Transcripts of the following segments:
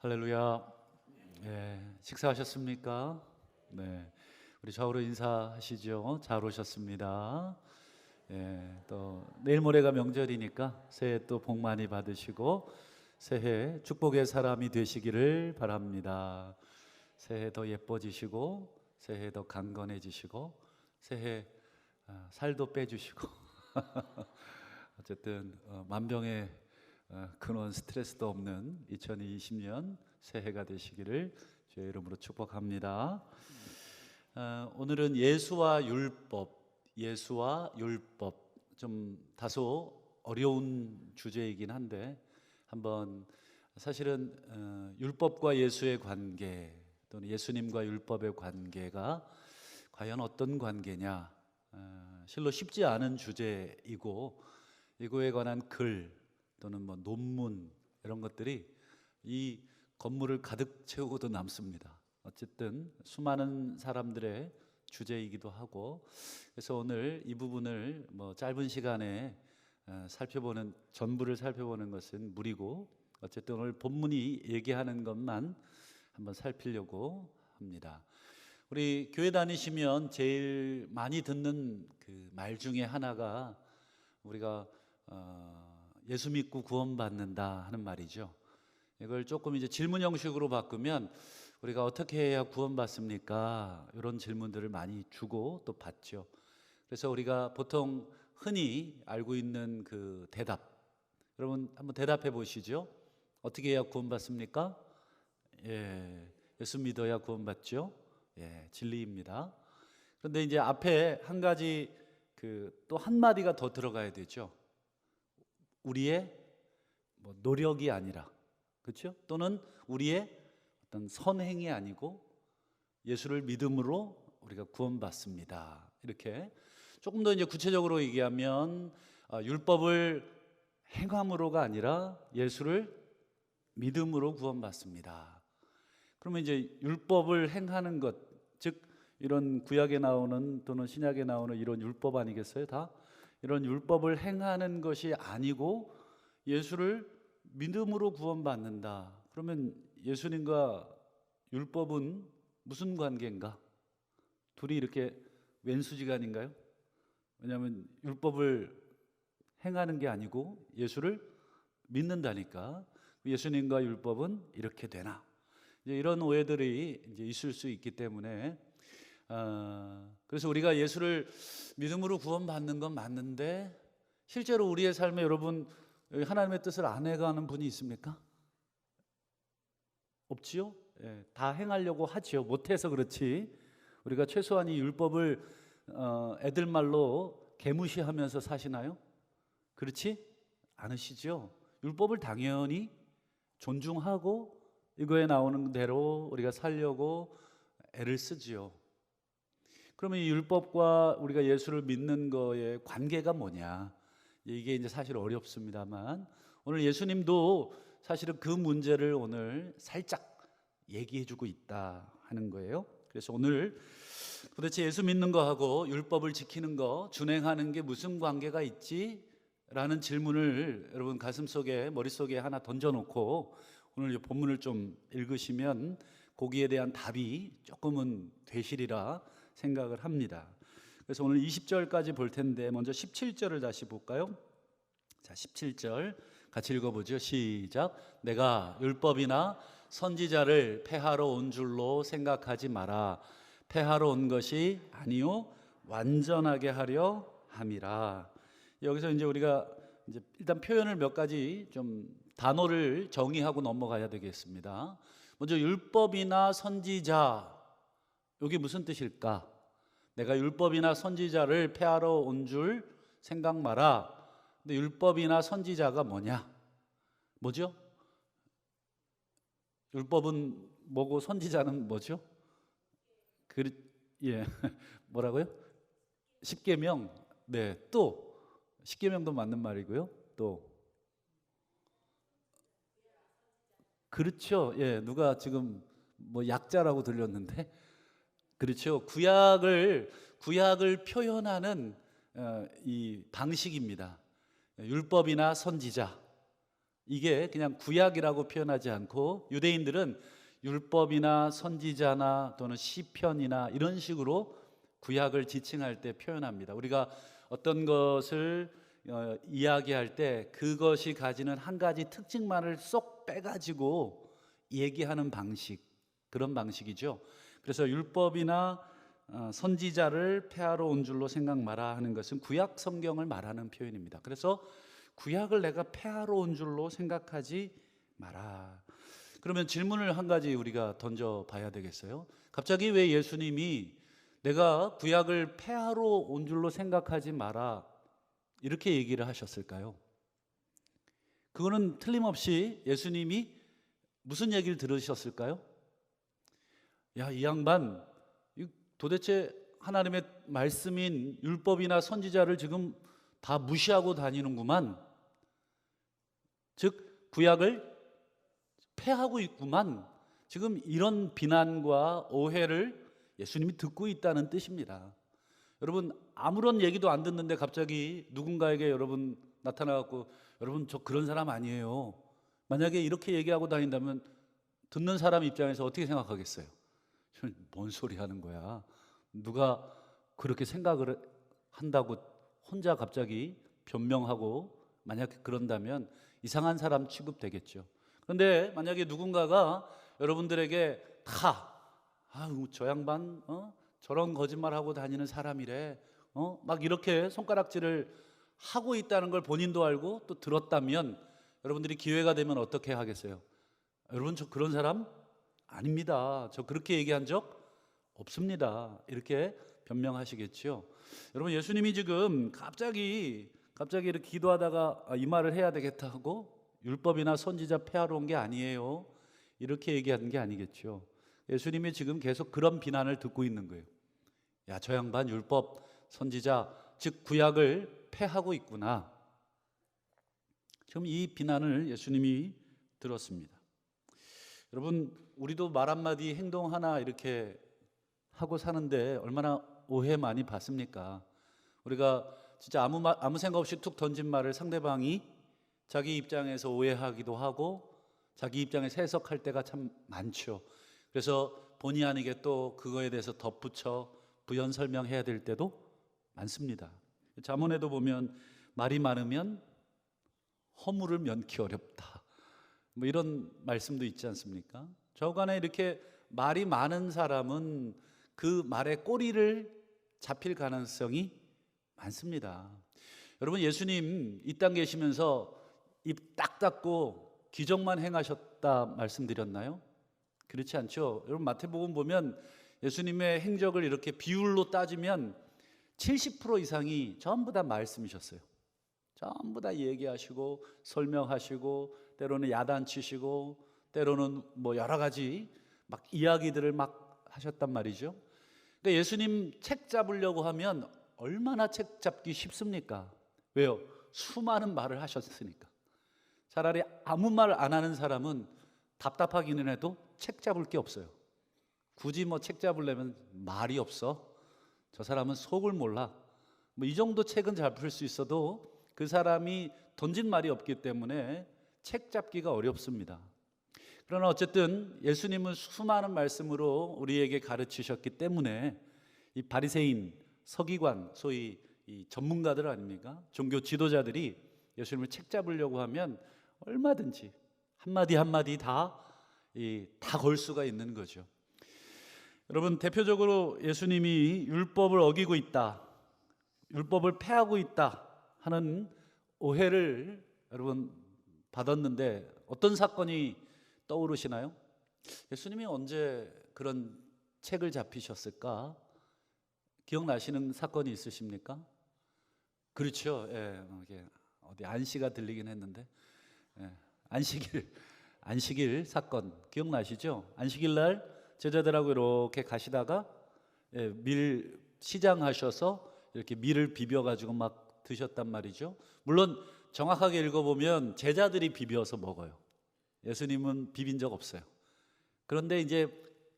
할렐루야. 식사하셨습니까? 네, 우리 좌우로 인사하시죠. 잘 오셨습니다. 또 내일 모레가 명절이니까 새해 또 복 많이 받으시고 새해 축복의 사람이 되시기를 바랍니다. 새해 더 예뻐지시고 새해 더 강건해지시고 새해 살도 빼주시고 어쨌든 만병의 근원 스트레스도 없는 2020년 새해가 되시기를 주의 이름으로 축복합니다. 오늘은 예수와 율법 좀 다소 어려운 주제이긴 한데 한번 사실은 율법과 예수의 관계 또는 예수님과 율법의 관계가 과연 어떤 관계냐, 실로 쉽지 않은 주제이고 이거에 관한 글 또는 뭐 논문 이런 것들이 이 건물을 가득 채우고도 남습니다. 어쨌든 수많은 사람들의 주제이기도 하고, 그래서 오늘 이 부분을 뭐 짧은 시간에 살펴보는 전부를 살펴보는 것은 무리고, 어쨌든 오늘 본문이 얘기하는 것만 한번 살피려고 합니다. 우리 교회 다니시면 제일 많이 듣는 그 말 중에 하나가 우리가 예수 믿고 구원받는다 하는 말이죠. 이걸 조금 이제 질문 형식으로 바꾸면 우리가 어떻게 해야 구원받습니까? 이런 질문들을 많이 주고 또 받죠. 그래서 우리가 보통 흔히 알고 있는 그 대답, 여러분 한번 대답해 보시죠. 어떻게 해야 구원받습니까? 예수 믿어야 구원받죠. 진리입니다. 그런데 이제 앞에 한 가지 또 한마디가 더 들어가야 되죠. 우리의 뭐 노력이 아니라, 그렇죠? 또는 우리의 어떤 선행이 아니고 예수를 믿음으로 우리가 구원받습니다. 이렇게 조금 더 이제 구체적으로 얘기하면 율법을 행함으로가 아니라 예수를 믿음으로 구원받습니다. 그러면 이제 율법을 행하는 것, 즉 이런 구약에 나오는 또는 신약에 나오는 이런 율법 아니겠어요? 다 이런 율법을 행하는 것이 아니고 예수를 믿음으로 구원받는다. 그러면 예수님과 율법은 무슨 관계인가? 둘이 이렇게 왼수지간인가요? 왜냐하면 율법을 행하는 게 아니고 예수를 믿는다니까. 예수님과 율법은 이렇게 되나? 이제 이런 오해들이 이제 있을 수 있기 때문에 그래서 우리가 예수를 믿음으로 구원받는 건 맞는데 실제로 우리의 삶에 여러분 하나님의 뜻을 안 해가는 분이 있습니까? 없지요? 다 행하려고 하지요. 못해서 그렇지. 우리가 최소한 이 율법을 애들 말로 개무시하면서 사시나요? 그렇지 않으시죠? 율법을 당연히 존중하고 이거에 나오는 대로 우리가 살려고 애를 쓰지요. 그러면 이 율법과 우리가 예수를 믿는 거의 관계가 뭐냐? 이게 이제 사실 어렵습니다만 오늘 예수님도 사실은 그 문제를 오늘 살짝 얘기해주고 있다 하는 거예요. 그래서 오늘 도대체 예수 믿는 거하고 율법을 지키는 거, 준행하는 게 무슨 관계가 있지? 라는 질문을 여러분 가슴속에 머릿속에 하나 던져놓고 오늘 이 본문을 좀 읽으시면 거기에 대한 답이 조금은 되시리라 생각을 합니다. 그래서 오늘 20절까지 볼 텐데 먼저 17절을 다시 볼까요? 자, 17절 같이 읽어보죠. 시작. 내가 율법이나 선지자를 폐하러 온 줄로 생각하지 마라. 폐하러 온 것이 아니요 완전하게 하려 함이라. 여기서 이제 우리가 이제 일단 표현을 몇 가지 좀 단어를 정의하고 넘어가야 되겠습니다. 먼저 율법이나 선지자, 이게 무슨 뜻일까? 내가 율법이나 선지자를 폐하러 온 줄 생각 마라. 근데 율법이나 선지자가 뭐냐? 뭐죠? 율법은 뭐고 선지자는 뭐죠? 뭐라고요? 십계명. 네, 또 십계명도 맞는 말이고요. 또 그렇죠. 누가 지금 뭐 약자라고 들렸는데 그렇죠. 구약을 표현하는 이 방식입니다. 율법이나 선지자, 이게 그냥 구약이라고 표현하지 않고 유대인들은 율법이나 선지자나 또는 시편이나 이런 식으로 구약을 지칭할 때 표현합니다. 우리가 어떤 것을 이야기할 때 그것이 가지는 한 가지 특징만을 쏙 빼가지고 얘기하는 방식, 그런 방식이죠. 그래서 율법이나 선지자를 폐하러 온 줄로 생각 마라 하는 것은 구약 성경을 말하는 표현입니다. 그래서 구약을 내가 폐하러 온 줄로 생각하지 마라. 그러면 질문을 한 가지 우리가 던져 봐야 되겠어요. 갑자기 왜 예수님이 내가 구약을 폐하러 온 줄로 생각하지 마라 이렇게 얘기를 하셨을까요? 그거는 틀림없이 예수님이 무슨 얘기를 들으셨을까요? 야, 이 양반 도대체 하나님의 말씀인 율법이나 선지자를 지금 다 무시하고 다니는구만. 즉 구약을 폐하고 있구만. 지금 이런 비난과 오해를 예수님이 듣고 있다는 뜻입니다. 여러분, 아무런 얘기도 안 듣는데 갑자기 누군가에게 여러분 나타나갖고 여러분 저 그런 사람 아니에요, 만약에 이렇게 얘기하고 다닌다면 듣는 사람 입장에서 어떻게 생각하겠어요? 뭔 소리 하는 거야? 누가 그렇게 생각을 한다고 혼자 갑자기 변명하고 만약에 그런다면 이상한 사람 취급되겠죠. 그런데 만약에 누군가가 여러분들에게 저 양반 저런 거짓말하고 다니는 사람이래, 막 이렇게 손가락질을 하고 있다는 걸 본인도 알고 또 들었다면 여러분들이 기회가 되면 어떻게 하겠어요? 여러분 저 그런 사람 아닙니다, 저 그렇게 얘기한 적 없습니다, 이렇게 변명하시겠죠. 여러분, 예수님이 지금 갑자기 이렇게 기도하다가 이 말을 해야 되겠다 하고 율법이나 선지자 폐하러 온 게 아니에요, 이렇게 얘기하는 게 아니겠죠. 예수님이 지금 계속 그런 비난을 듣고 있는 거예요. 야, 저 양반 율법, 선지자, 즉 구약을 폐하고 있구나. 지금 이 비난을 예수님이 들었습니다. 여러분, 우리도 말 한마디 행동 하나 이렇게 하고 사는데 얼마나 오해 많이 받습니까? 우리가 진짜 아무 생각 없이 툭 던진 말을 상대방이 자기 입장에서 오해하기도 하고 자기 입장에서 해석할 때가 참 많죠. 그래서 본의 아니게 또 그거에 대해서 덧붙여 부연 설명해야 될 때도 많습니다. 잠언에도 보면 말이 많으면 허물을 면키 어렵다, 뭐 이런 말씀도 있지 않습니까? 저간에 이렇게 말이 많은 사람은 그 말의 꼬리를 잡힐 가능성이 많습니다. 여러분, 예수님 이 땅 계시면서 입 딱 닫고 기적만 행하셨다 말씀드렸나요? 그렇지 않죠. 여러분, 마태복음 보면 예수님의 행적을 이렇게 비율로 따지면 70% 이상이 전부 다 말씀이셨어요. 전부 다 얘기하시고 설명하시고 때로는 야단치시고 때로는 뭐 여러 가지 막 이야기들을 막 하셨단 말이죠. 그러니까 예수님 책 잡으려고 하면 얼마나 책 잡기 쉽습니까? 왜요? 수많은 말을 하셨으니까. 차라리 아무 말 안 하는 사람은 답답하기는 해도 책 잡을 게 없어요. 굳이 뭐 책 잡으려면 말이 없어, 저 사람은 속을 몰라, 뭐 이 정도 책은 잡을 수 있어도 그 사람이 던진 말이 없기 때문에 책 잡기가 어렵습니다. 그러나 어쨌든 예수님은 수많은 말씀으로 우리에게 가르치셨기 때문에 이 바리새인, 서기관, 소위 이 전문가들 아닙니까? 종교 지도자들이 예수님을 책 잡으려고 하면 얼마든지 한마디 한마디 다 걸 수가 있는 거죠. 여러분, 대표적으로 예수님이 율법을 어기고 있다, 율법을 폐하고 있다 하는 오해를 여러분 받았는데 어떤 사건이 떠오르시나요? 예수님이 언제 그런 책을 잡히셨을까? 기억나시는 사건이 있으십니까? 그렇죠. 예, 어디 안시가 들리긴 했는데, 예, 안식일 사건 기억나시죠? 안식일 날 제자들하고 이렇게 가시다가 밀 시장하셔서 이렇게 밀을 비벼가지고 막 드셨단 말이죠. 물론 정확하게 읽어보면 제자들이 비벼서 먹어요. 예수님은 비빈 적 없어요. 그런데 이제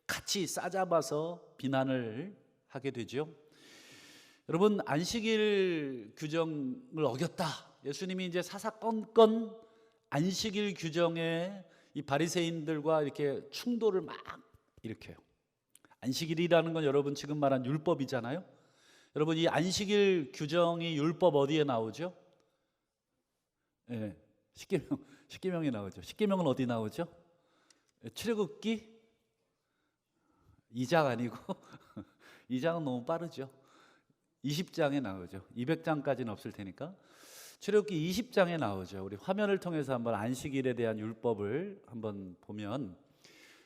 같이 싸잡아서 비난을 하게 되죠. 여러분, 안식일 규정을 어겼다, 예수님이 이제 사사건건 안식일 규정에 이 바리새인들과 이렇게 충돌을 막 일으켜요. 안식일이라는 건 여러분 지금 말한 율법이잖아요. 여러분 이 안식일 규정이 율법 어디에 나오죠? 예, 십계명에 나오죠. 십계명은 어디 나오죠? 출애굽기 2장 아니고 2장은 너무 빠르죠. 20장에 나오죠. 200장까지는 없을 테니까. 출애굽기 20장에 나오죠. 우리 화면을 통해서 한번 안식일에 대한 율법을 한번 보면,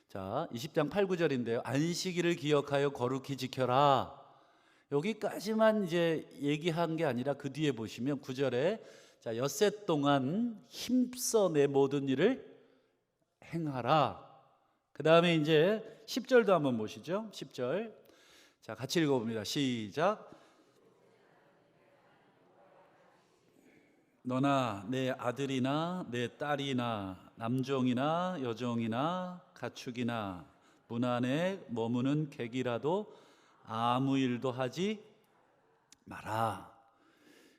자 20장 8, 9절인데요. 안식일을 기억하여 거룩히 지켜라. 여기까지만 이제 얘기한 게 아니라 그 뒤에 보시면 9절에 자 엿새 동안 힘써 내 모든 일을 행하라. 그 다음에 이제 10절도 한번 보시죠. 10절. 자 같이 읽어봅니다. 시작. 너나 내 아들이나 내 딸이나 남종이나 여종이나 가축이나 문 안에 머무는 객이라도 아무 일도 하지 마라.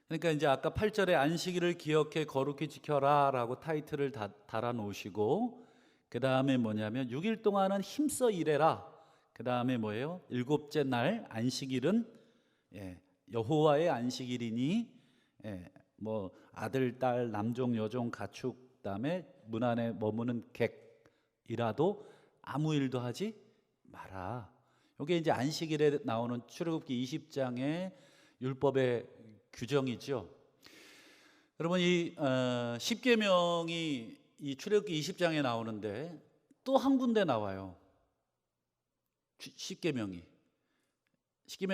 그러니까 이제 아까 8절에 안식일을 기억해 거룩히 지켜라 라고 타이틀을 달아 놓으시고, 그 다음에 뭐냐면 6일 동안은 힘써 일해라. 그 다음에 뭐예요? 일곱째 날 안식일은 여호와의 안식일이니 뭐 아들, 딸, 남종, 여종, 가축, 그다음에 문 안에 머무는 객이라도 아무 일도 하지 마라. 이게 이제 안식일에 나오는 출애굽기 20장의 율법의 규정이죠. 여러분 이 십계명이 이 출애굽기 20장에 나오는데 또 한 군데 나와요. 십계명이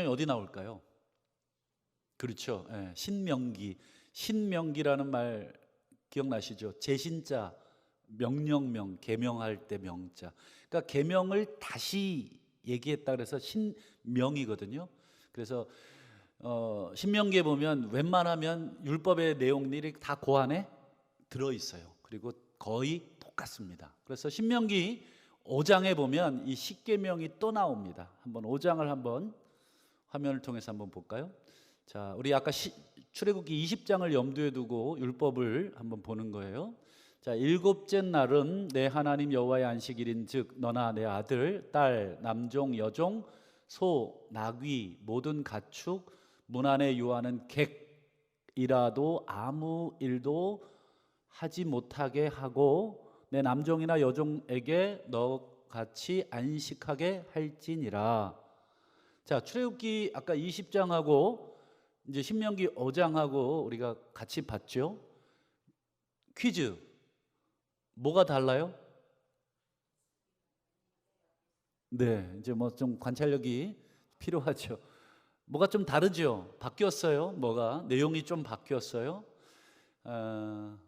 어디 나올까요? 그렇죠. 신명기. 신명기라는 말 기억나시죠? 제신자 명령명, 계명할 때 명자. 그러니까 계명을 다시 얘기했다 그래서 신명이거든요. 그래서 신명기에 보면 웬만하면 율법의 내용들이 다 그 안에 들어 있어요. 그리고 거의 똑같습니다. 그래서 신명기 5장에 보면 이 십계명이 또 나옵니다. 한번 5장을 한번 화면을 통해서 한번 볼까요? 자, 우리 아까 출애굽기 20장을 염두에 두고 율법을 한번 보는 거예요. 자, 일곱째 날은 내 하나님 여호와의 안식일인 즉 너나 내 아들, 딸, 남종, 여종, 소, 나귀, 모든 가축, 문 안에 유하는 객이라도 아무 일도 하지 못하게 하고 내 남종이나 여종에게 너같이 안식하게 할지니라. 자, 출애굽기 아까 20장하고 이제 신명기 5장하고 우리가 같이 봤죠. 퀴즈. 뭐가 달라요? 네, 이제 뭐 좀 관찰력이 필요하죠. 뭐가 좀 다르죠? 바뀌었어요. 뭐가 내용이 좀 바뀌었어요.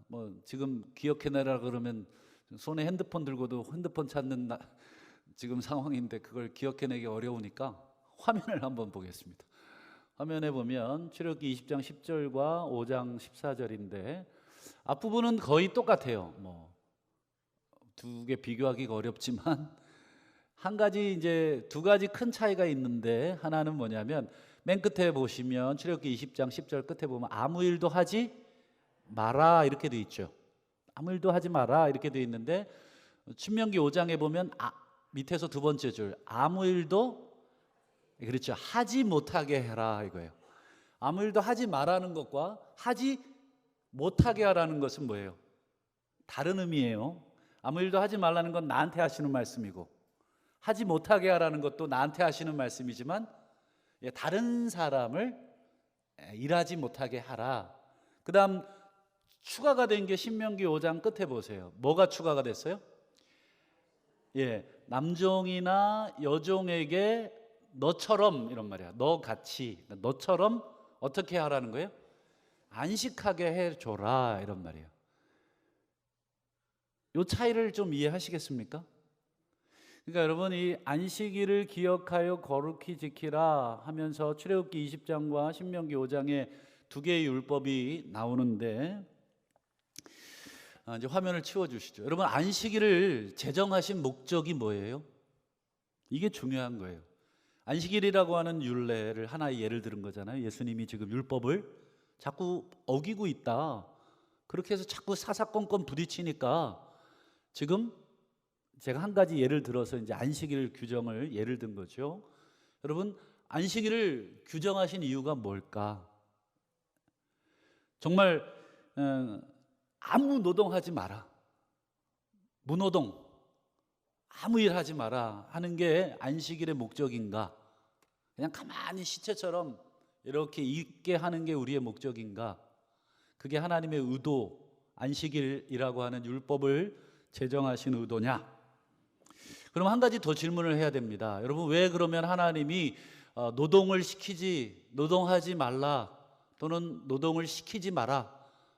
뭐 지금 기억해내라 그러면 손에 핸드폰 들고도 핸드폰 찾는 지금 상황인데 그걸 기억해내기 어려우니까 화면을 한번 보겠습니다. 화면에 보면 출애굽기 20장 10절과 5장 14절인데 앞부분은 거의 똑같아요. 뭐 두 개 비교하기가 어렵지만 한 가지 이제 두 가지 큰 차이가 있는데 하나는 뭐냐면 맨 끝에 보시면 출애굽기 20장 10절 끝에 보면 아무 일도 하지 마라 이렇게 돼 있죠. 아무 일도 하지 마라 이렇게 돼 있는데 신명기 5장에 보면 밑에서 두 번째 줄 아무 일도 그렇죠. 하지 못하게 해라 이거예요. 아무 일도 하지 말라는 것과 하지 못하게 하라는 것은 뭐예요? 다른 의미예요. 아무 일도 하지 말라는 건 나한테 하시는 말씀이고 하지 못하게 하라는 것도 나한테 하시는 말씀이지만 다른 사람을 일하지 못하게 하라. 그 다음 추가가 된 게 신명기 5장 끝에 보세요. 뭐가 추가가 됐어요? 남종이나 여종에게 너처럼 이런 말이야. 너같이 너처럼 어떻게 하라는 거예요? 안식하게 해줘라 이런 말이에요. 이 차이를 좀 이해하시겠습니까? 그러니까 여러분 이 안식일을 기억하여 거룩히 지키라 하면서 출애굽기 20장과 신명기 5장에 두 개의 율법이 나오는데 이제 화면을 치워주시죠. 여러분 안식일을 제정하신 목적이 뭐예요? 이게 중요한 거예요. 안식일이라고 하는 율례를 하나의 예를 들은 거잖아요. 예수님이 지금 율법을 자꾸 어기고 있다. 그렇게 해서 자꾸 사사건건 부딪히니까 지금 제가 한 가지 예를 들어서 이제 안식일 규정을 예를 든 거죠. 여러분, 안식일을 규정하신 이유가 뭘까? 정말 아무 노동하지 마라, 무노동, 아무 일 하지 마라 하는 게 안식일의 목적인가? 그냥 가만히 시체처럼 이렇게 있게 하는 게 우리의 목적인가? 그게 하나님의 의도, 안식일이라고 하는 율법을 제정하신 의도냐? 그럼 한 가지 더 질문을 해야 됩니다. 여러분, 왜 그러면 하나님이 노동을 시키지, 노동하지 말라 또는 노동을 시키지 마라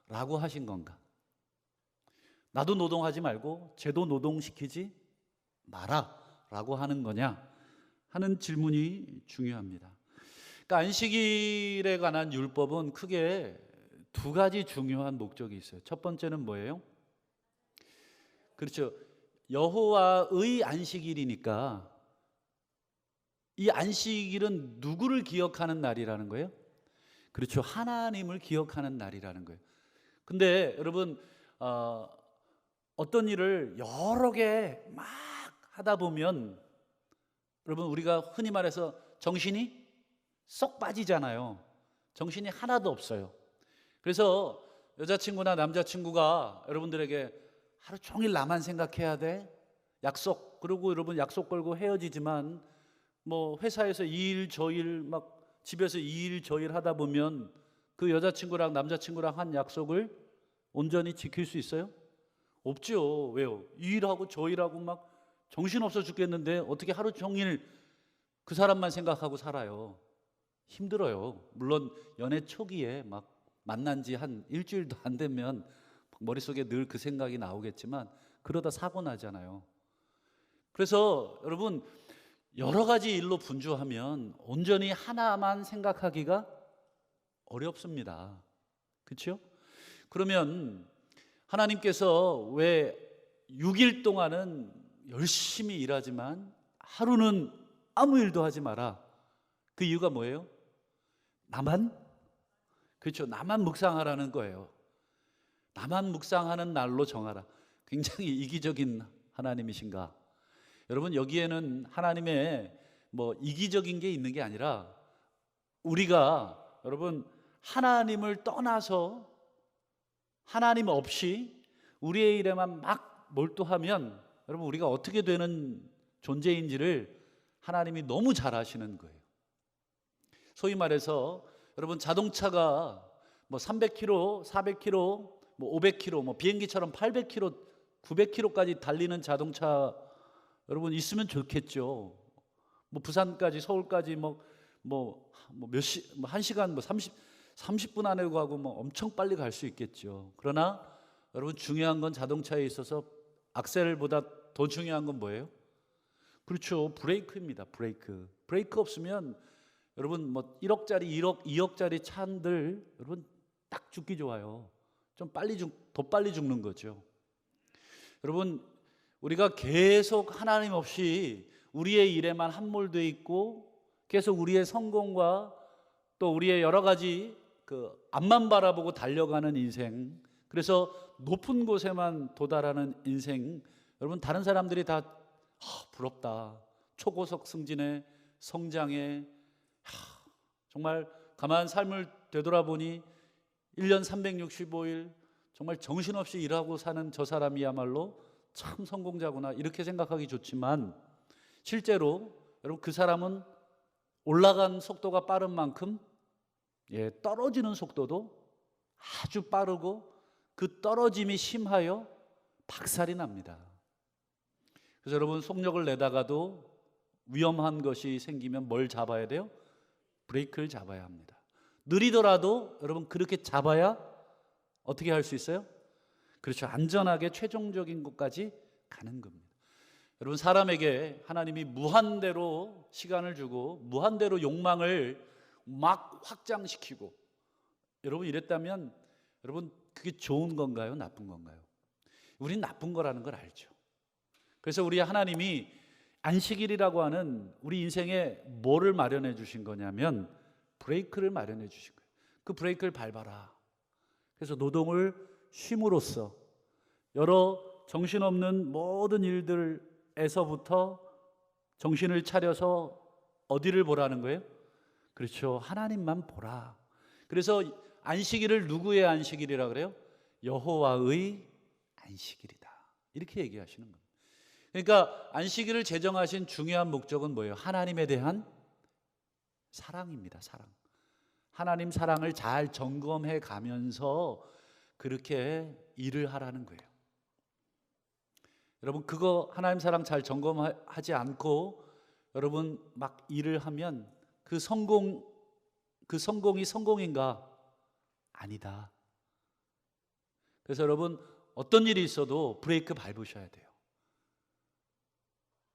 라고 하신 건가? 나도 노동하지 말고 쟤도 노동시키지 마라 라고 하는 거냐 하는 질문이 중요합니다. 그러니까 안식일에 관한 율법은 크게 두 가지 중요한 목적이 있어요. 첫 번째는 뭐예요? 그렇죠. 여호와의 안식일이니까 이 안식일은 누구를 기억하는 날이라는 거예요? 그렇죠. 하나님을 기억하는 날이라는 거예요. 근데 여러분, 어떤 일을 여러 개 막 하다 보면 여러분, 우리가 흔히 말해서 정신이 쏙 빠지잖아요. 정신이 하나도 없어요. 그래서 여자친구나 남자친구가 여러분들에게 하루 종일 나만 생각해야 돼, 약속, 그리고 여러분 약속 걸고 헤어지지만 뭐 회사에서 이 일 저 일, 막 집에서 이 일 저 일 하다 보면 그 여자친구랑 남자친구랑 한 약속을 온전히 지킬 수 있어요? 없죠. 왜요? 이 일하고 저 일하고 막 정신없어 죽겠는데 어떻게 하루 종일 그 사람만 생각하고 살아요? 힘들어요. 물론 연애 초기에 막 만난 지 한 일주일도 안 되면 머릿속에 늘 그 생각이 나오겠지만 그러다 사고 나잖아요. 그래서 여러분, 여러 가지 일로 분주하면 온전히 하나만 생각하기가 어렵습니다. 그렇죠? 그러면 하나님께서 왜 6일 동안은 열심히 일하지만 하루는 아무 일도 하지 마라, 그 이유가 뭐예요? 나만? 그렇죠. 나만 묵상하라는 거예요. 나만 묵상하는 날로 정하라. 굉장히 이기적인 하나님이신가? 여러분, 여기에는 하나님의 뭐 이기적인 게 있는 게 아니라 우리가 여러분 하나님을 떠나서 하나님 없이 우리의 일에만 막 몰두하면 여러분 우리가 어떻게 되는 존재인지를 하나님이 너무 잘 아시는 거예요. 소위 말해서 여러분, 자동차가 뭐 300km, 400km, 뭐 500km, 뭐 비행기처럼 800km, 900km까지 달리는 자동차 여러분 있으면 좋겠죠. 뭐 부산까지, 서울까지 뭐 1시간 뭐 30분 안에 가고 뭐 엄청 빨리 갈 수 있겠죠. 그러나 여러분, 중요한 건 자동차에 있어서 악셀보다 더 중요한 건 뭐예요? 그렇죠. 브레이크입니다. 브레이크 없으면 여러분 뭐 1억짜리 2억짜리 차들 여러분 딱 죽기 좋아요. 좀 더 빨리 죽는 거죠. 여러분, 우리가 계속 하나님 없이 우리의 일에만 함몰되어 있고 계속 우리의 성공과 또 우리의 여러 가지 그 앞만 바라보고 달려가는 인생, 그래서 높은 곳에만 도달하는 인생, 여러분 다른 사람들이 다 부럽다, 초고속 승진에 성장에, 정말 가만 삶을 되돌아보니 1년 365일 정말 정신없이 일하고 사는 저 사람이야말로 참 성공자구나, 이렇게 생각하기 좋지만 실제로 여러분 그 사람은 올라간 속도가 빠른 만큼 떨어지는 속도도 아주 빠르고 그 떨어짐이 심하여 박살이 납니다. 그래서 여러분, 속력을 내다가도 위험한 것이 생기면 뭘 잡아야 돼요? 브레이크를 잡아야 합니다. 느리더라도 여러분 그렇게 잡아야 어떻게 할 수 있어요? 그렇죠. 안전하게 최종적인 곳까지 가는 겁니다. 여러분, 사람에게 하나님이 무한대로 시간을 주고 무한대로 욕망을 막 확장시키고 여러분 이랬다면 여러분 그게 좋은 건가요? 나쁜 건가요? 우린 나쁜 거라는 걸 알죠. 그래서 우리 하나님이 안식일이라고 하는 우리 인생에 뭐를 마련해 주신 거냐면 브레이크를 마련해 주신 거예요. 그 브레이크를 밟아라. 그래서 노동을 쉼으로써 여러 정신없는 모든 일들에서부터 정신을 차려서 어디를 보라는 거예요? 그렇죠. 하나님만 보라. 그래서 안식일을 누구의 안식일이라 그래요? 여호와의 안식일이다. 이렇게 얘기하시는 겁니다. 그러니까 안식일을 제정하신 중요한 목적은 뭐예요? 하나님에 대한 사랑입니다. 사랑. 하나님 사랑을 잘 점검해 가면서 그렇게 일을 하라는 거예요. 여러분, 그거 하나님 사랑 잘 점검하지 않고 여러분 막 일을 하면 그 성공이 성공인가? 아니다. 그래서 여러분, 어떤 일이 있어도 브레이크 밟으셔야 돼요.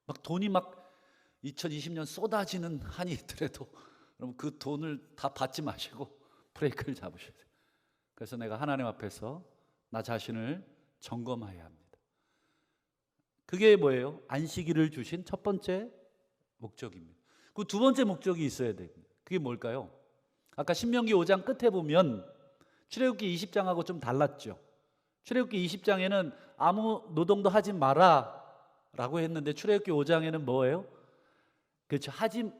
막 돈이 막 2020년 쏟아지는 한이 있더라도 여러분 그 돈을 다 받지 마시고 브레이크를 잡으셔야 돼요. 그래서 내가 하나님 앞에서 나 자신을 점검해야 합니다. 그게 뭐예요? 안식일을 주신 첫 번째 목적입니다. 그 두 번째 목적이 있어야 됩니다. 그게 뭘까요? 아까 신명기 5장 끝에 보면 출애굽기 20장하고 좀 달랐죠. 출애굽기 20장에는 아무 노동도 하지 마라 라고 했는데 출애굽기 5장에는 뭐예요? 그렇죠. 하지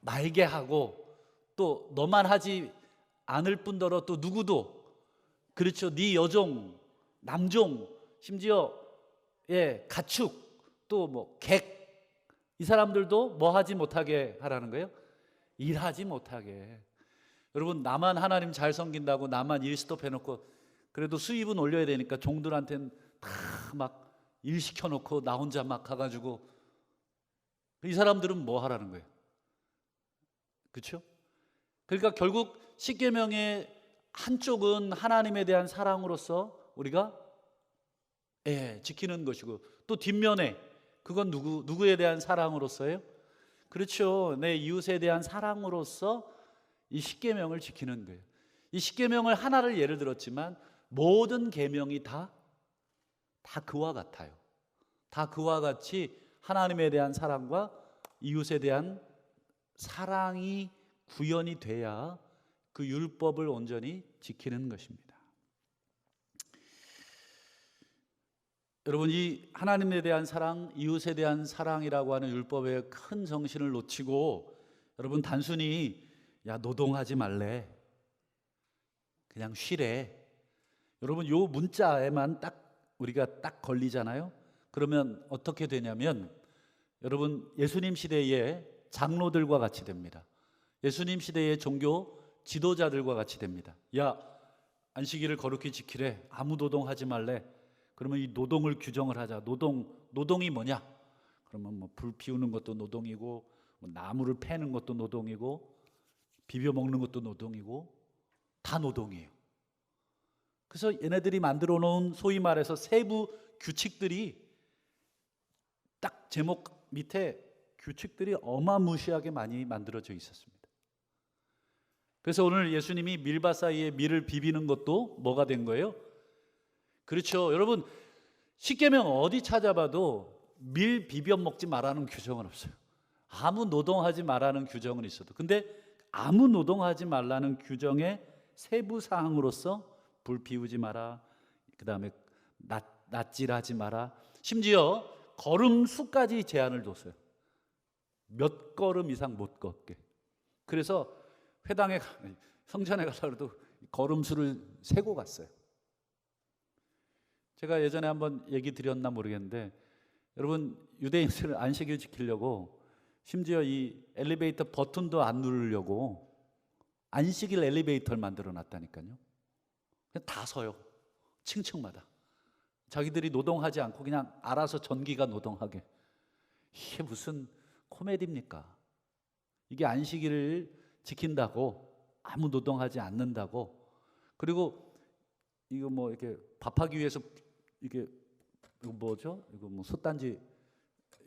말게 하고 또 너만 하지 않을 뿐더러 또 누구도, 그렇죠, 네 여종, 남종, 심지어 가축, 또 뭐 객, 이 사람들도 뭐 하지 못하게 하라는 거예요? 일하지 못하게. 여러분, 나만 하나님 잘 섬긴다고 나만 일 스톱해놓고 그래도 수입은 올려야 되니까 종들한테는 다 막 일 시켜놓고 나 혼자 막 가가지고, 이 사람들은 뭐 하라는 거예요? 그렇죠? 그러니까 결국 십계명의 한쪽은 하나님에 대한 사랑으로서 우리가 지키는 것이고, 또 뒷면에 그건 누구에 대한 사랑으로서예요? 그렇죠. 내 이웃에 대한 사랑으로서 이 십계명을 지키는 거예요. 이 십계명을 하나를 예를 들었지만 모든 계명이 다 그와 같아요. 다 그와 같이 하나님에 대한 사랑과 이웃에 대한 사랑이 구현이 돼야 그 율법을 온전히 지키는 것입니다. 여러분, 이 하나님에 대한 사랑, 이웃에 대한 사랑이라고 하는 율법의 큰 정신을 놓치고 여러분 단순히 야 노동하지 말래, 그냥 쉬래, 여러분 요 문자에만 딱 우리가 딱 걸리잖아요. 그러면 어떻게 되냐면 여러분 예수님 시대의 장로들과 같이 됩니다. 예수님 시대의 종교 지도자들과 같이 됩니다. 야 안식일을 거룩히 지키래, 아무 노동하지 말래. 그러면 이 노동을 규정을 하자. 노동이 뭐냐? 그러면 뭐 불 피우는 것도 노동이고, 뭐 나무를 패는 것도 노동이고, 비벼 먹는 것도 노동이고, 다 노동이에요. 그래서 얘네들이 만들어 놓은 소위 말해서 세부 규칙들이 딱 제목 밑에 규칙들이 어마무시하게 많이 만들어져 있었습니다. 그래서 오늘 예수님이 밀밭 사이에 밀을 비비는 것도 뭐가 된 거예요? 그렇죠. 여러분 십계명 어디 찾아봐도 밀 비벼 먹지 말라는 규정은 없어요. 아무 노동하지 말라는 규정은 있어도, 근데 아무 노동하지 말라는 규정의 세부 사항으로서 불 피우지 마라, 그 다음에 낫질하지 마라, 심지어 걸음수까지 제한을 뒀어요. 몇 걸음 이상 못 걷게. 그래서 회당에 성전에 가서도 걸음수를 세고 갔어요. 제가 예전에 한번 얘기 드렸나 모르겠는데 여러분 유대인들은 안식일 지키려고 심지어 이 엘리베이터 버튼도 안 누르려고 안식일 엘리베이터를 만들어 놨다니까요. 그냥 다 서요. 층층마다. 자기들이 노동하지 않고 그냥 알아서 전기가 노동하게. 이게 무슨 코미디입니까? 이게 안식일을 지킨다고, 아무 노동하지 않는다고, 그리고 이거 뭐 이렇게 밥하기 위해서 이게 이거 뭐죠? 이거 뭐 솥단지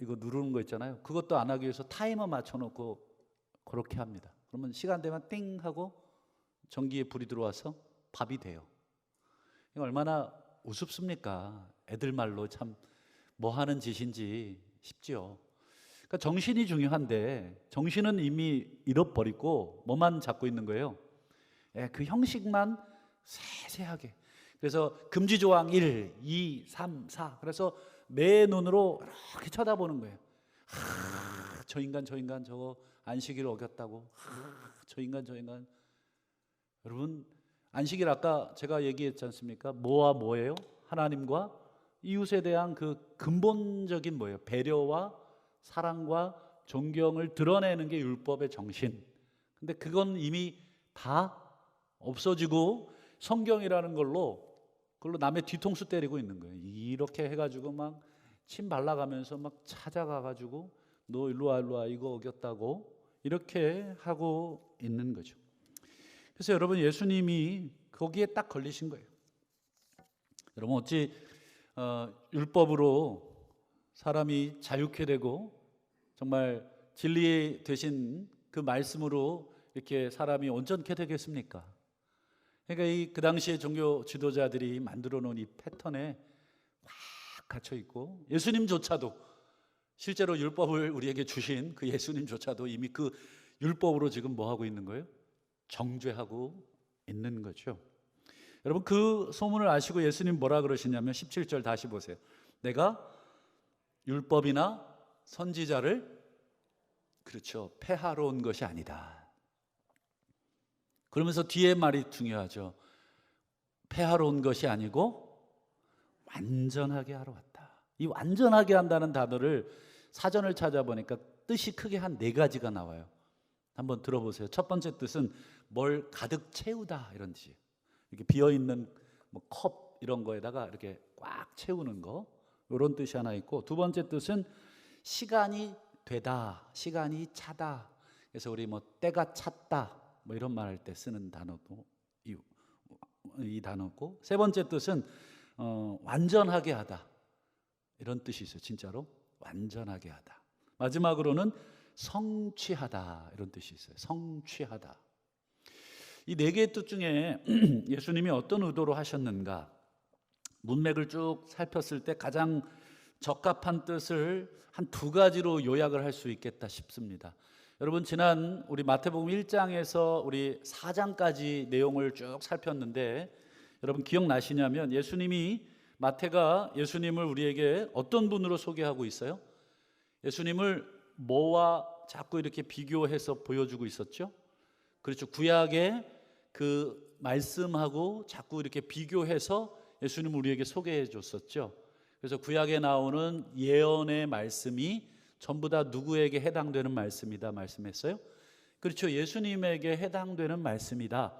이거 누르는 거 있잖아요. 그것도 안 하기 위해서 타이머 맞춰놓고 그렇게 합니다. 그러면 시간 되면 띵 하고 전기에 불이 들어와서 밥이 돼요. 이거 얼마나 우습습니까? 애들 말로 참 뭐 하는 짓인지 싶지요. 그러니까 정신이 중요한데 정신은 이미 잃어버리고 뭐만 잡고 있는 거예요? 그 형식만 세세하게. 그래서 금지 조항 1, 2, 3, 4. 그래서 매 눈으로 이렇게 쳐다보는 거예요. 저 인간 저거 안식일을 어겼다고. 저 인간. 여러분, 안식일 아까 제가 얘기했지 않습니까? 뭐와 뭐예요? 하나님과 이웃에 대한 그 근본적인 뭐예요? 배려와 사랑과 존경을 드러내는 게 율법의 정신. 근데 그건 이미 다 없어지고 성경이라는 걸로 남의 뒤통수 때리고 있는 거예요. 이렇게 해가지고 막 침 발라가면서 막 찾아가가지고 너 일로 와 이거 어겼다고 이렇게 하고 있는 거죠. 그래서 여러분, 예수님이 거기에 딱 걸리신 거예요. 여러분, 어찌 율법으로 사람이 자유케 되고 정말 진리 되신 그 말씀으로 이렇게 사람이 온전케 되겠습니까? 그러니까 그 당시에 종교 지도자들이 만들어 놓은 이 패턴에 꽉 갇혀 있고, 예수님조차도 실제로 율법을 우리에게 주신 그 예수님조차도 이미 그 율법으로 지금 뭐 하고 있는 거예요? 정죄하고 있는 거죠. 여러분, 그 소문을 아시고 예수님 뭐라 그러시냐면 17절 다시 보세요. 내가 율법이나 선지자를 그렇죠, 폐하러 온 것이 아니다. 그러면서 뒤에 말이 중요하죠. 폐하러 온 것이 아니고 완전하게 하러 왔다. 이 완전하게 한다는 단어를 사전을 찾아보니까 뜻이 크게 한 4가지가 나와요. 한번 들어보세요. 첫 번째 뜻은 뭘 가득 채우다 이런 뜻이에요. 이렇게 비어있는 뭐 컵 이런 거에다가 이렇게 꽉 채우는 거, 이런 뜻이 하나 있고, 두 번째 뜻은 시간이 되다, 시간이 차다. 그래서 우리 뭐 때가 찼다 뭐 이런 말 할 때 쓰는 단어도 이 단어고, 세 번째 뜻은 완전하게 하다 이런 뜻이 있어요. 진짜로 완전하게 하다. 마지막으로는 성취하다 이런 뜻이 있어요. 성취하다. 이 4개의 뜻 중에 예수님이 어떤 의도로 하셨는가, 문맥을 쭉 살폈을 때 가장 적합한 뜻을 한 2가지로 요약을 할 수 있겠다 싶습니다. 여러분, 지난 우리 마태복음 1장에서 우리 4장까지 내용을 쭉 살폈는데, 여러분 기억나시냐면 예수님이, 마태가 예수님을 우리에게 어떤 분으로 소개하고 있어요? 예수님을 뭐와 자꾸 이렇게 비교해서 보여주고 있었죠? 그렇죠. 구약의 그 말씀하고 자꾸 이렇게 비교해서 예수님을 우리에게 소개해 줬었죠. 그래서 구약에 나오는 예언의 말씀이 전부 다 누구에게 해당되는 말씀이다 말씀했어요? 그렇죠. 예수님에게 해당되는 말씀이다.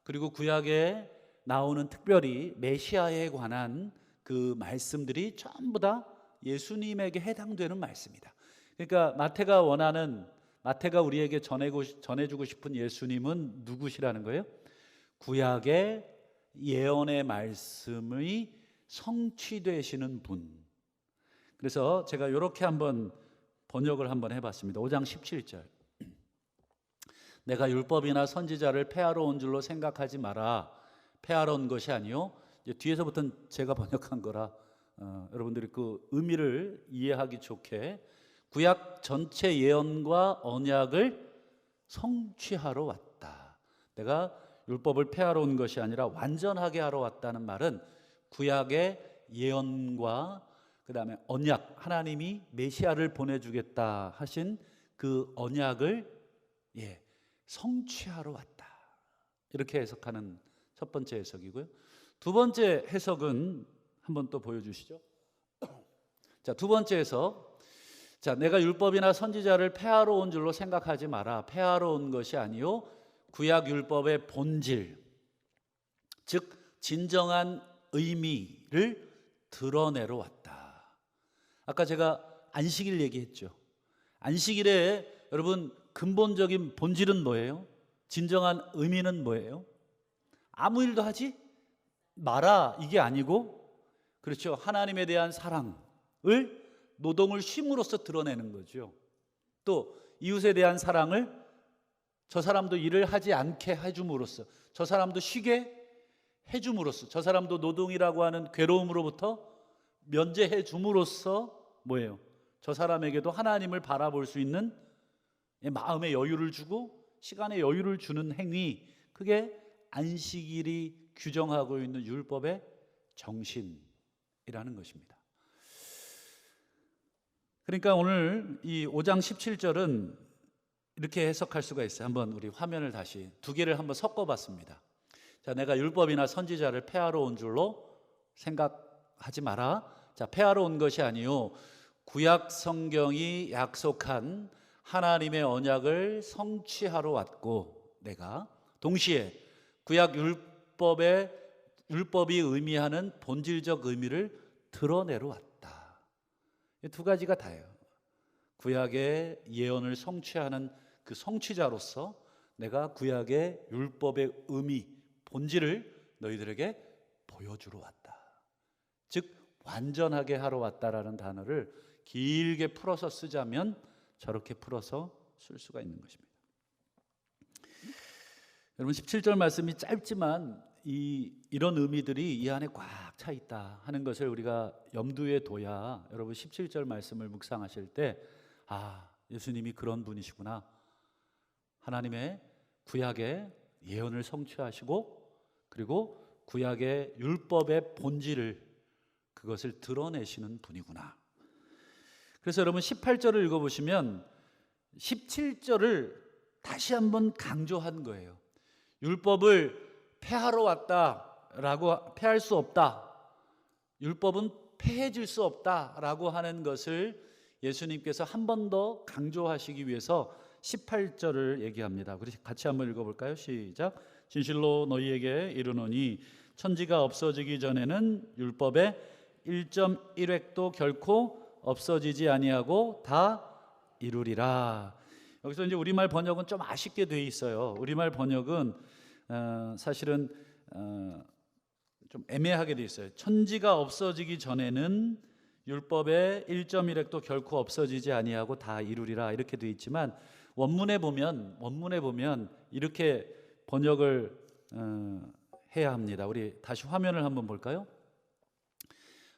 그리고 구약에 나오는 특별히 메시아에 관한 그 말씀들이 전부 다 예수님에게 해당되는 말씀이다. 그러니까 마태가 우리에게 전해주고 싶은 예수님은 누구시라는 거예요? 구약의 예언의 말씀이 성취되시는 분. 그래서 제가 이렇게 한번 번역을 한번 해봤습니다. 5장 17절. 내가 율법이나 선지자를 폐하러 온 줄로 생각하지 마라. 폐하러 온 것이 아니요. 이제 뒤에서부터는 제가 번역한 거라 여러분들이 그 의미를 이해하기 좋게, 구약 전체 예언과 언약을 성취하러 왔다. 내가 율법을 폐하러 온 것이 아니라 완전하게 하러 왔다는 말은 구약의 예언과 그 다음에 언약, 하나님이 메시아를 보내주겠다 하신 그 언약을 성취하러 왔다. 이렇게 해석하는 첫 번째 해석이고요. 두 번째 해석은 한번 또 보여주시죠. 자, 두 번째 해석. 자, 내가 율법이나 선지자를 폐하러 온 줄로 생각하지 마라. 폐하러 온 것이 아니요, 구약 율법의 본질, 즉 진정한 의미를 드러내러 왔다. 아까 제가 안식일 얘기했죠. 안식일에 여러분 근본적인 본질은 뭐예요? 진정한 의미는 뭐예요? 아무 일도 하지 마라 이게 아니고, 그렇죠, 하나님에 대한 사랑을 노동을 쉼으로써 드러내는 거죠. 또 이웃에 대한 사랑을 저 사람도 일을 하지 않게 해줌으로써, 저 사람도 쉬게 해줌으로써, 저 사람도 노동이라고 하는 괴로움으로부터 면제해 줌으로써 뭐예요? 저 사람에게도 하나님을 바라볼 수 있는 마음의 여유를 주고 시간의 여유를 주는 행위, 그게 안식일이 규정하고 있는 율법의 정신이라는 것입니다. 그러니까 오늘 이 5장 17절은 이렇게 해석할 수가 있어요. 한번 우리 화면을 다시 두 개를 한번 섞어봤습니다. 자, 내가 율법이나 선지자를 폐하러 온 줄로 생각하지 마라. 자, 폐하러 온 것이 아니요 구약 성경이 약속한 하나님의 언약을 성취하러 왔고, 내가 동시에 구약 율법이 의미하는 본질적 의미를 드러내러 왔다. 이 두 가지가 다예요. 구약의 예언을 성취하는 그 성취자로서 내가 구약의 율법의 의미, 본질을 너희들에게 보여주러 왔다. 즉 완전하게 하러 왔다라는 단어를 길게 풀어서 쓰자면 저렇게 풀어서 쓸 수가 있는 것입니다. 여러분 17절 말씀이 짧지만 이런 의미들이 이 안에 꽉 차 있다 하는 것을 우리가 염두에 둬야 여러분 17절 말씀을 묵상하실 때 예수님이 그런 분이시구나, 하나님의 구약의 예언을 성취하시고 그리고 구약의 율법의 본질을 그것을 드러내시는 분이구나. 그래서 여러분 18절을 읽어보시면 17절을 다시 한번 강조한 거예요. 율법을 폐하러 왔다라고, 폐할 수 없다, 율법은 폐해질 수 없다라고 하는 것을 예수님께서 한 번 더 강조하시기 위해서 18절을 얘기합니다. 우리 같이 한번 읽어볼까요? 시작. 진실로 너희에게 이르노니 천지가 없어지기 전에는 율법의 1.1획도 결코 없어지지 아니하고 다 이루리라. 여기서 이제 우리말 번역은 좀 아쉽게 돼 있어요. 우리말 번역은 사실은 좀 애매하게 돼 있어요. 천지가 없어지기 전에는 율법의 1.1획도 결코 없어지지 아니하고 다 이루리라 이렇게 돼 있지만 원문에 보면 이렇게 번역을 해야 합니다. 우리 다시 화면을 한번 볼까요?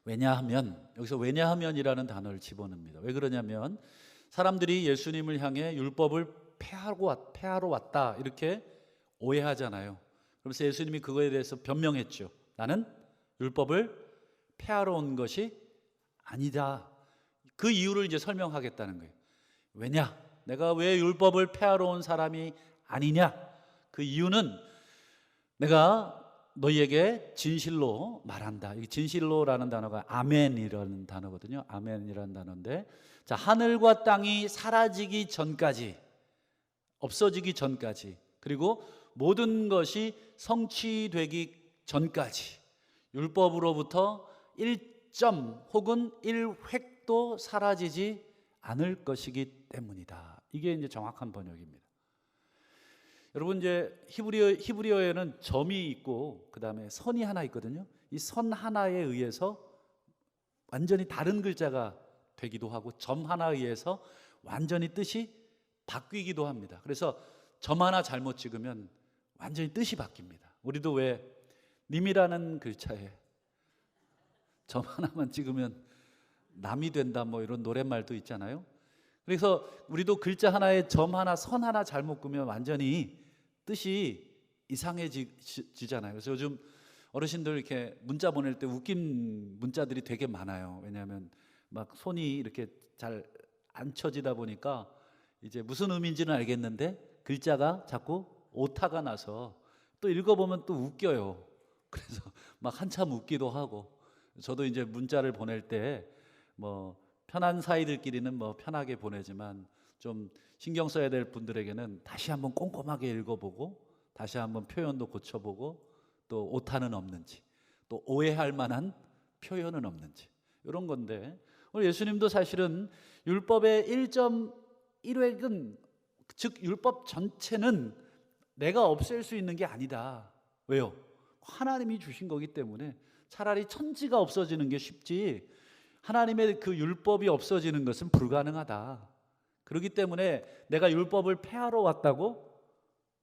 왜냐하면, 여기서 왜냐하면이라는 단어를 집어넣습니다. 왜 그러냐면 사람들이 예수님을 향해 율법을 폐하러 왔다 이렇게 오해하잖아요. 그래서 예수님이 그거에 대해서 변명했죠. 나는 율법을 폐하러 온 것이 아니다. 그 이유를 이제 설명하겠다는 거예요. 왜냐? 내가 왜 율법을 폐하러 온 사람이 아니냐? 그 이유는 내가 너희에게 진실로 말한다. 이 진실로라는 단어가 아멘이라는 단어거든요. 아멘이라는 단어인데, 자, 하늘과 땅이 사라지기 전까지, 없어지기 전까지, 그리고 모든 것이 성취되기 전까지 율법으로부터 1점 혹은 1획도 사라지지 않을 것이기 때문이다. 이게 이제 정확한 번역입니다. 여러분 이제 히브리어에는 점이 있고 그 다음에 선이 하나 있거든요. 이 선 하나에 의해서 완전히 다른 글자가 되기도 하고 점 하나에 의해서 완전히 뜻이 바뀌기도 합니다. 그래서 점 하나 잘못 찍으면 완전히 뜻이 바뀝니다. 우리도 왜 님이라는 글자에 점 하나만 찍으면 남이 된다 뭐 이런 노랫말도 있잖아요. 그래서 우리도 글자 하나에 점 하나, 선 하나 잘못 그으면 완전히 뜻이 이상해지잖아요. 그래서 요즘 어르신들 이렇게 문자 보낼 때 웃긴 문자들이 되게 많아요. 왜냐하면 막 손이 이렇게 잘 안 쳐지다 보니까 이제 무슨 의미인지는 알겠는데 글자가 자꾸 오타가 나서 또 읽어보면 또 웃겨요. 그래서 막 한참 웃기도 하고, 저도 이제 문자를 보낼 때 뭐 편한 사이들끼리는 뭐 편하게 보내지만 좀 신경 써야 될 분들에게는 다시 한번 꼼꼼하게 읽어보고 다시 한번 표현도 고쳐보고 또 오타는 없는지 또 오해할 만한 표현은 없는지 이런 건데, 오늘 예수님도 사실은 율법의 1.1획은 즉 율법 전체는 내가 없앨 수 있는 게 아니다. 왜요? 하나님이 주신 거기 때문에 차라리 천지가 없어지는 게 쉽지 하나님의 그 율법이 없어지는 것은 불가능하다. 그렇기 때문에 내가 율법을 폐하러 왔다고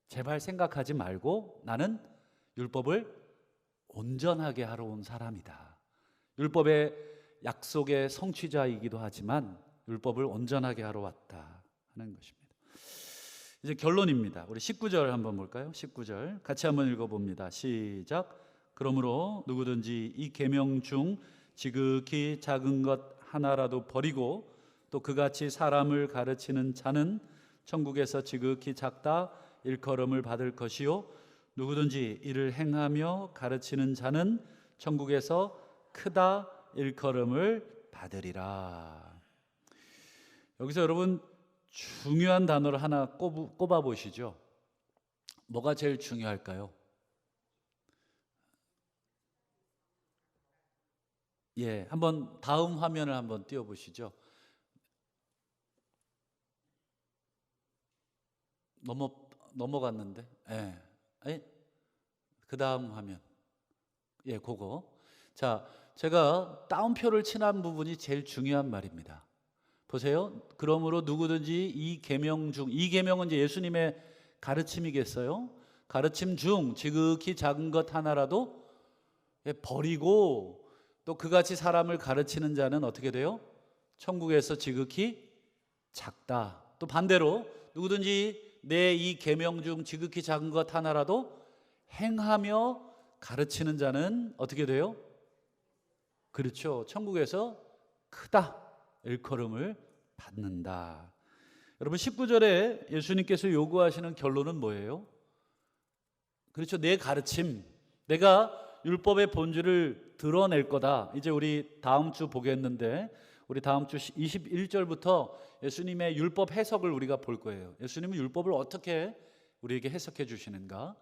제발 생각하지 말고 나는 율법을 온전하게 하러 온 사람이다. 율법의 약속의 성취자이기도 하지만 율법을 온전하게 하러 왔다 하는 것입니다. 이제 결론입니다. 우리 19절 한번 볼까요? 19절 같이 한번 읽어봅니다. 시작. 그러므로 누구든지 이 계명 중 지극히 작은 것 하나라도 버리고 또 그같이 사람을 가르치는 자는 천국에서 지극히 작다 일컬음을 받을 것이요 누구든지 이를 행하며 가르치는 자는 천국에서 크다 일컬음을 받으리라. 여기서 여러분 중요한 단어를 하나 꼽아 보시죠. 뭐가 제일 중요할까요? 예, 한번 다음 화면을 한번 띄워 보시죠. 넘어갔는데. 예. 아니, 그 다음 화면. 예, 그거. 자, 제가 따옴표를 칠한 부분이 제일 중요한 말입니다. 보세요. 그러므로 누구든지 이 계명 중, 이 계명은 이제 예수님의 가르침이겠어요? 가르침 중 지극히 작은 것 하나라도 버리고 또 그같이 사람을 가르치는 자는 어떻게 돼요? 천국에서 지극히 작다. 또 반대로 누구든지 내 이 계명 중 지극히 작은 것 하나라도 행하며 가르치는 자는 어떻게 돼요? 그렇죠. 천국에서 크다 일컬음을 받는다. 여러분 19절에 예수님께서 요구하시는 결론은 뭐예요? 그렇죠. 내 가르침, 내가 율법의 본질을 드러낼 거다. 이제 우리 다음 주 보겠는데 우리 다음 주 21절부터 예수님의 율법 해석을 우리가 볼 거예요. 예수님은 율법을 어떻게 우리에게 해석해 주시는가?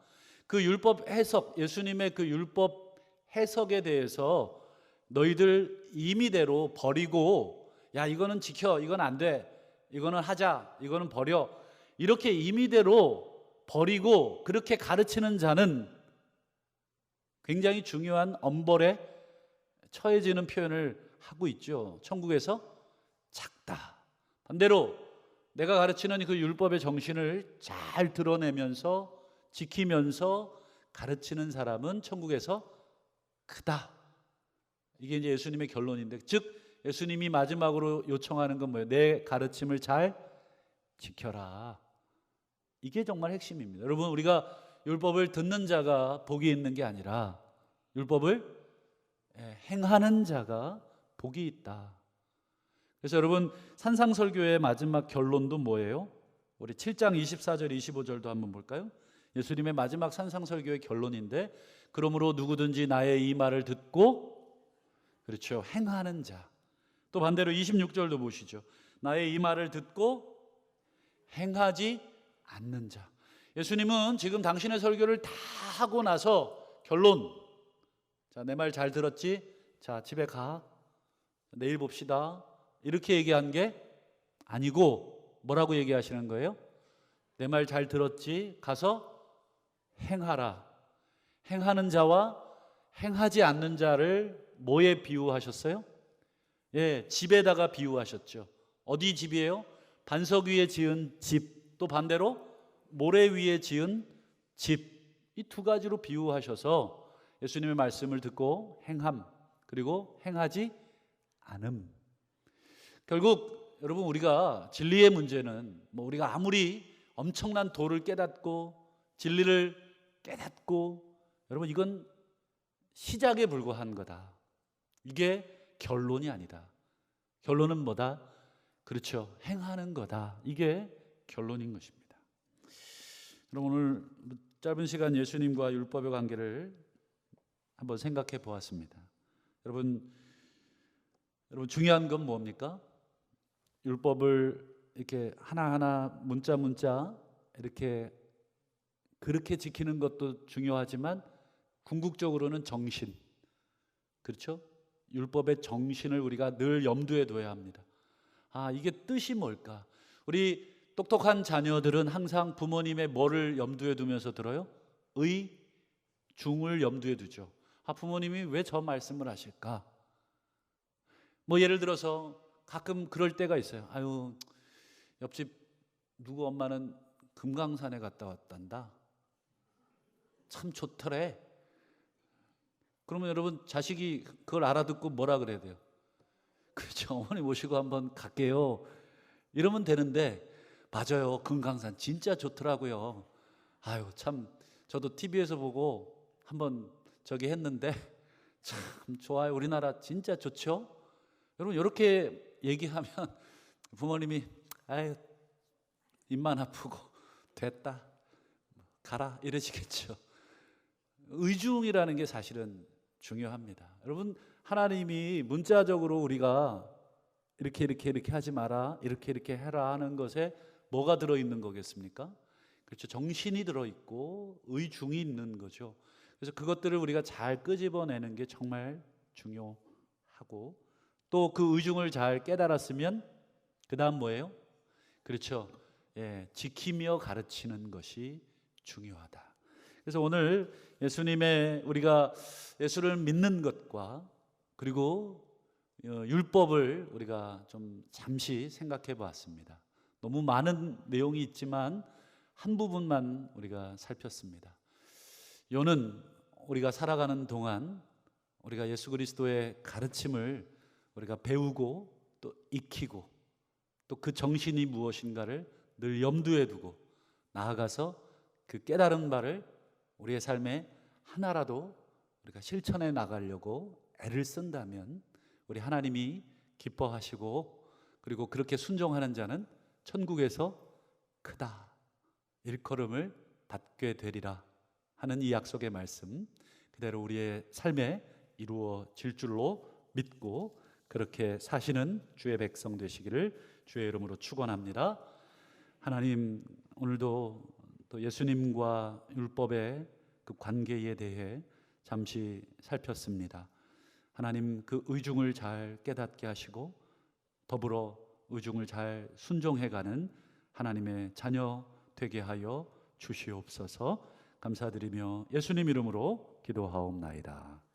그 율법 해석, 예수님의 그 율법 해석에 대해서 너희들 임의대로 버리고 야 이거는 지켜, 이건 안 돼, 이거는 하자, 이거는 버려 이렇게 임의대로 버리고 그렇게 가르치는 자는 굉장히 중요한 엄벌에 처해지는 표현을 하고 있죠. 천국에서 작다. 반대로 내가 가르치는 그 율법의 정신을 잘 드러내면서 지키면서 가르치는 사람은 천국에서 크다. 이게 이제 예수님의 결론인데, 즉 예수님이 마지막으로 요청하는 건 뭐예요? 내 가르침을 잘 지켜라. 이게 정말 핵심입니다. 여러분 우리가 율법을 듣는 자가 복이 있는 게 아니라 율법을 행하는 자가 복이 있다. 그래서 여러분 산상설교의 마지막 결론도 뭐예요? 우리 7장 24절 25절도 한번 볼까요? 예수님의 마지막 산상설교의 결론인데 그러므로 누구든지 나의 이 말을 듣고 그렇죠 행하는 자. 또 반대로 26절도 보시죠. 나의 이 말을 듣고 행하지 않는 자. 예수님은 지금 당신의 설교를 다 하고 나서 결론. 자, 내 말 잘 들었지? 자, 집에 가. 내일 봅시다. 이렇게 얘기한 게 아니고 뭐라고 얘기하시는 거예요? 내 말 잘 들었지? 가서 행하라. 행하는 자와 행하지 않는 자를 뭐에 비유하셨어요? 예, 집에다가 비유하셨죠. 어디 집이에요? 반석 위에 지은 집, 또 반대로 모래 위에 지은 집. 이 두 가지로 비유하셔서 예수님의 말씀을 듣고 행함, 그리고 행하지 않음. 결국 여러분 우리가 진리의 문제는 우리가 아무리 엄청난 도를 깨닫고 진리를 깨닫고 여러분 이건 시작에 불과한 거다. 이게 결론이 아니다. 결론은 뭐다? 그렇죠. 행하는 거다. 이게 결론인 것입니다. 그럼 오늘 짧은 시간 예수님과 율법의 관계를 한번 생각해 보았습니다. 여러분 중요한 건 뭡니까? 율법을 이렇게 하나하나 문자 이렇게 그렇게 지키는 것도 중요하지만 궁극적으로는 정신, 그렇죠? 율법의 정신을 우리가 늘 염두에 둬야 합니다. 아, 이게 뜻이 뭘까? 우리 똑똑한 자녀들은 항상 부모님의 뭐를 염두에 두면서 들어요? 의, 중을 염두에 두죠. 아, 부모님이 왜 저 말씀을 하실까? 예를 들어서 가끔 그럴 때가 있어요. 아유, 옆집 누구 엄마는 금강산에 갔다 왔단다. 참 좋더래. 그러면 여러분 자식이 그걸 알아듣고 뭐라 그래야 돼요? 그렇죠. 어머니 모시고 한번 갈게요. 이러면 되는데 맞아요. 금강산 진짜 좋더라고요. 아유, 참 저도 TV에서 보고 한번 저기 했는데 참 좋아요. 우리나라 진짜 좋죠? 여러분 이렇게 얘기하면 부모님이 아유 입만 아프고 됐다 가라 이러시겠죠. 의중이라는 게 사실은 중요합니다. 여러분 하나님이 문자적으로 우리가 이렇게 하지 마라 이렇게 해라 하는 것에 뭐가 들어있는 거겠습니까? 그렇죠. 정신이 들어있고 의중이 있는 거죠. 그래서 그것들을 우리가 잘 끄집어내는 게 정말 중요하고 또 그 의중을 잘 깨달았으면 그 다음 뭐예요? 그렇죠. 예, 지키며 가르치는 것이 중요하다. 그래서 오늘 예수님의 우리가 예수를 믿는 것과 그리고 율법을 우리가 좀 잠시 생각해 보았습니다. 너무 많은 내용이 있지만 한 부분만 우리가 살폈습니다. 요는 우리가 살아가는 동안 우리가 예수 그리스도의 가르침을 우리가 배우고 또 익히고 또 그 정신이 무엇인가를 늘 염두에 두고 나아가서 그 깨달은 바를 우리의 삶에 하나라도 우리가 실천해 나가려고 애를 쓴다면 우리 하나님이 기뻐하시고 그리고 그렇게 순종하는 자는 천국에서 크다 일컬음을 받게 되리라 하는 이 약속의 말씀 그대로 우리의 삶에 이루어질 줄로 믿고 그렇게 사시는 주의 백성 되시기를 주의 이름으로 축원합니다. 하나님 오늘도 또 예수님과 율법의 그 관계에 대해 잠시 살폈습니다. 하나님 그 의중을 잘 깨닫게 하시고 더불어 의중을 잘 순종해가는 하나님의 자녀 되게 하여 주시옵소서. 감사드리며 예수님 이름으로 기도하옵나이다.